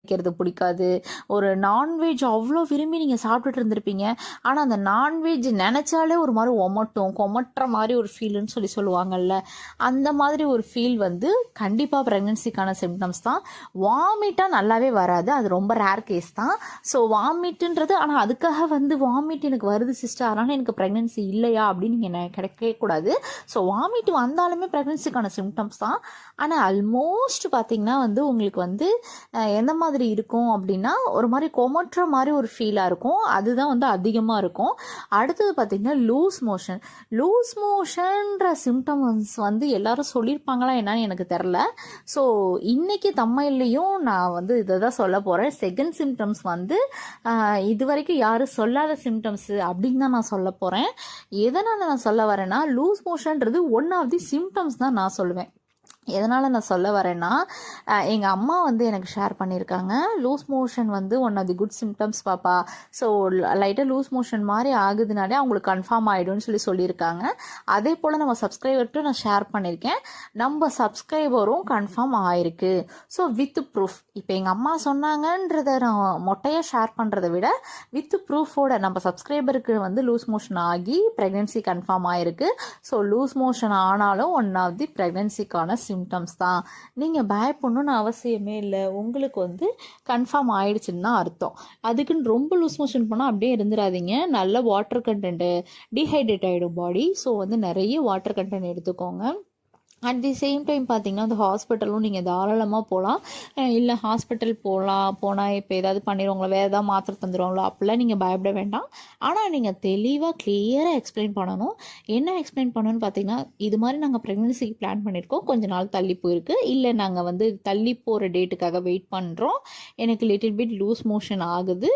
வைக்கிறது பிடிக்காது. ஒரு நான்வெஜ் அவ்வளோ விரும்பி நீங்கள் சாப்பிட்டுட்டு இருந்திருப்பீங்க. ஆனால் அந்த நான்வெஜ் நினச்சாலே ஒரு மாதிரி கொமட்டுற மாதிரி ஒரு ஃபீல்னு சொல்லுவாங்கல்ல, அந்த மாதிரி ஒரு ஃபீல் வந்து கண்டிப்பாக ப்ரெக்னென்சிக்கான சிம்டம்ஸ் தான். வாமிட்டாக நல்லாவே வராது, அது ரொம்ப ரேர் கேஸ் தான். ஸோ வாமிட்டுன்றது, ஆனால் அதுக்காக வந்து வாமிட் எனக்கு வருது சிஸ்டர் அதனால் எனக்கு ப்ரெக்னென்சி இல்லையா அப்படின்னு நீங்கள் கேட்கக்கூடாது. ஸோ வாமிட் வந்தாலுமே ப்ரெக்னென்சிக்கான சிம்டம்ஸ் தான். ஆனால் ஆல்மோஸ்ட் பார்த்திங்கன்னா வந்து உங்களுக்கு வந்து எந்த மாதிரி இருக்கும் அப்படின்னா ஒரு மாதிரி கொமட்டுற மாதிரி ஒரு ஃபீலாக இருக்கும், அதுதான் வந்து அதிகமாக இருக்கும். அடுத்தது பார்த்திங்கன்னா லூஸ் மோஷன்ற சிம்டம்ஸ் வந்து எல்லாரும் சொல்லியிருப்பாங்களா என்னன்னு எனக்கு தெரில. ஸோ இன்றைக்கி தம்மையிலையும் நான் வந்து இதை தான் சொல்ல போகிறேன். செகண்ட் சிம்டம்ஸ் வந்து இது வரைக்கும் யாரும் சொல்லாத சிம்டம்ஸு அப்படின்னு தான் நான் சொல்ல போகிறேன். எதனால் நான் சொல்ல வரேன்னா, லூஸ் மோஷன்றது ஒன் ஆஃப் தி சிம்டம்ஸ் தான் நான் சொல்லுவேன். எதனால் நான் சொல்ல வரேன்னா, எங்கள் அம்மா வந்து எனக்கு ஷேர் பண்ணியிருக்காங்க, லூஸ் மோஷன் வந்து one of the good symptoms பாப்பா. ஸோ லைட்டாக லூஸ் மோஷன் மாதிரி ஆகுதுனாலே அவங்களுக்கு கன்ஃபார்ம் ஆகிடும்னு சொல்லியிருக்காங்க. அதே போல் நம்ம சப்ஸ்கிரைபர்கிட்ட நான் ஷேர் பண்ணியிருக்கேன், நம்ம சப்ஸ்கிரைபரும் கன்ஃபார்ம் ஆகிருக்கு. ஸோ வித் ப்ரூஃப், இப்போ எங்கள் அம்மா சொன்னாங்கன்றதை நான் மொட்டையாக ஷேர் பண்ணுறதை விட வித் ப்ரூஃபோட நம்ம சப்ஸ்கிரைபருக்கு வந்து லூஸ் மோஷன் ஆகி ப்ரெக்னென்சி கன்ஃபார்ம் ஆகிருக்கு. ஸோ லூஸ் மோஷன் ஆனாலும் ஒன் ஆஃப் தி ப்ரெக்னென்சிக்கான சிம்டம்ஸ் தான். நீங்கள் பயப்படணும்னு அவசியமே இல்லை, உங்களுக்கு வந்து கன்ஃபார்ம் ஆயிடுச்சுன்னு தான் அர்த்தம். அதுக்குன்னு ரொம்ப லூஸ் மோஷன் போனால் அப்படியே இருந்துடாதீங்க. நல்ல வாட்டர் கண்டென்ட்டு, டீஹைட்ரேட் ஆகிடும் பாடி. ஸோ வந்து நிறைய வாட்டர் கண்டென்ட் எடுத்துக்கோங்க. அட் தி சேம் டைம் பார்த்தீங்கன்னா அந்த ஹாஸ்பிட்டலும் நீங்கள் தாராளமாக போகலாம். இல்லை ஹாஸ்பிட்டல் போனால் இப்போ ஏதாவது பண்ணிடுவாங்களோ, வேறு ஏதாவது மாத்திரை தந்துடுவாங்களோ, அப்படிலாம் நீங்கள் பயப்பட வேண்டாம். ஆனால் நீங்கள் தெளிவாக கிளியராக எக்ஸ்பிளைன் பண்ணணும். என்ன எக்ஸ்பிளைன் பண்ணணும்னு பார்த்தீங்கன்னா, இது மாதிரி நாங்கள் ப்ரெக்னென்சிக்கு பிளான் பண்ணியிருக்கோம், கொஞ்ச நாள் தள்ளி போயிருக்கு, இல்லை நாங்கள் வந்து தள்ளி போகிற டேட்டுக்காக வெயிட் பண்ணுறோம், எனக்கு லிட்டில் பிட் லூஸ் மோஷன் ஆகுது,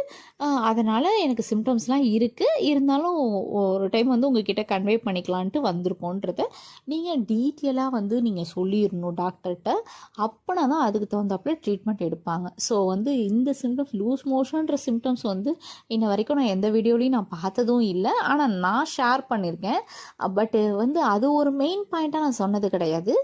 அதனால் எனக்கு சிம்டம்ஸ்லாம் இருக்குது, இருந்தாலும் ஒரு டைம் வந்து உங்ககிட்ட கன்வே பண்ணிக்கலான்ட்டு வந்திருக்கோன்றதை நீங்கள் டீட்டெயிலாக வந்து நீங்கள் சொல்லிடணும் டாக்டர்கிட்ட. அப்போனா தான் அதுக்கு தகுந்தாப்புல ட்ரீட்மெண்ட் எடுப்பாங்க. ஸோ வந்து இந்த சிம்டம்ஸ், லூஸ் மோஷன்ற சிம்டம்ஸ் வந்து இன்ன வரைக்கும் நான் எந்த வீடியோலையும் நான் பார்த்ததும் இல்லை, ஆனால் நான் ஷேர் பண்ணியிருக்கேன். பட்டு வந்து அது ஒரு மெயின் பாயிண்ட்டாக நான் சொன்னது கிடையாது,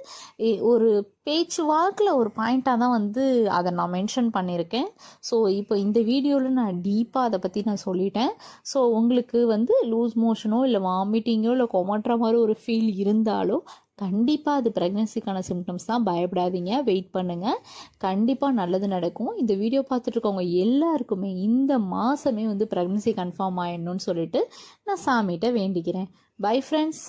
ஒரு பேச்சு வாக்கில் ஒரு பாயிண்ட்டாக தான் வந்து அதை நான் மென்ஷன் பண்ணியிருக்கேன். ஸோ இப்போ இந்த வீடியோவில் நான் டீப்பாக அதை பற்றி நான் சொல்லிட்டேன். ஸோ உங்களுக்கு வந்து லூஸ் மோஷனோ இல்லை வாமிட்டிங்கோ இல்லை கொமட்டுற மாதிரி ஒரு ஃபீல் இருந்தாலோ கண்டிப்பாக அது ப்ரெக்னென்சிக்கான சிம்டம்ஸ் தான். பயப்படாதீங்க, வெயிட் பண்ணுங்கள், கண்டிப்பாக நல்லது நடக்கும். இந்த வீடியோ பார்த்துட்ருக்கவங்க எல்லாருக்குமே இந்த மாதமே வந்து ப்ரெக்னென்சி கன்ஃபார்ம் ஆகிடணும்னு சொல்லிட்டு நான் சாமிகிட்ட வேண்டிக்கிறேன். Bye friends.